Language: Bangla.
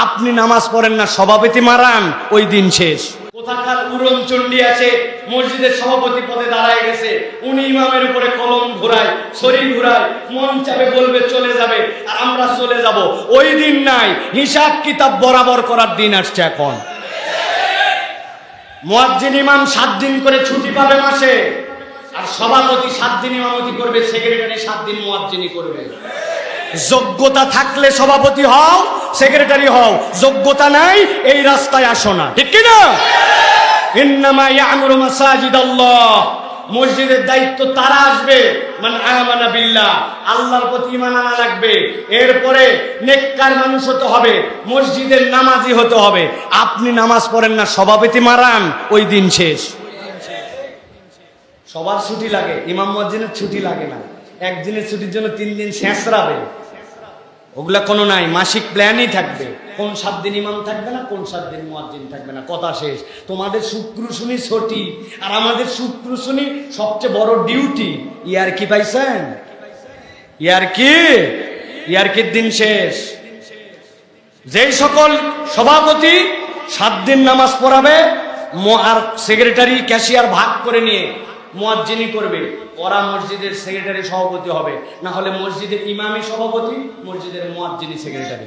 আপনি নামাজ পড়েন না, সভাপতি মারান, ওই দিন শেষ। কোথাকার উড়নচণ্ডী আছে, মসজিদের সভাপতি পদে দাঁড়ায় গেছে, উনি ইমামের উপরে কলম ঘোরায়, শরীর ঘোরায়, মন চাবে বলবে চলে যাবে, আর আমরা চলে যাব। ওই দিন নাই, হিসাব কিতাব বরাবর করার দিন আসছে এখন। মুয়াজ্জিন ইমাম 7 দিন করে ছুটি পাবে মাসে, আর সভাপতি 7 দিন ইমামতি করবে, সেক্রেটারি 7 দিন মুয়াজ্জিনি করবে। যোগ্যতা থাকলে সভাপতি হও, সেক্রেটারি হও, যোগ্যতা নাই এই রাস্তায় আসো না, ঠিক কি না? ইন্নামা ইয়ামুরু মাসাজিদাল্লাহ, মসজিদের দায়িত্ব তারা আসবে মান আমানা বিল্লাহ, আল্লাহর প্রতি ঈমান আনা লাগবে, এরপরে নেককার মানুষ হতে হবে, মসজিদের নামাজি হতে হবে। আপনি নামাজ পড়েন না, সভাপতি মারান, ওই দিন শেষ। সবার ছুটি লাগে, ইমাম মুয়াজ্জিনের ছুটি লাগে না। একদিনের ছুটির জন্য 3 দিন শেষরাবে, ওগুলা কোনো নাই, মাসিক প্ল্যানই থাকবে। কোন 7 দিন ইমাম থাকবে না, কোন 7 দিন মুয়াজ্জিন থাকবে না, কথা শেষ। তোমাদের শুক্র শনি ছুটি, আর আমাদের শুক্র শনি সবচেয়ে বড় ডিউটি। ইয়ার কি পাইছেন? ইয়ারকির দিন শেষ। যেই সকল সভাপতি 7 দিন নামাজ পড়াবে, আর সেক্রেটারি ক্যাশিয়ার ভাগ করে নিয়ে মুয়াজ্জিনি করবে, ওরা মসজিদের সেক্রেটারি সভাপতি হবে, না হলে মসজিদের ইমামি সভাপতি, মসজিদের মুয়াজ্জিনি সেক্রেটারি।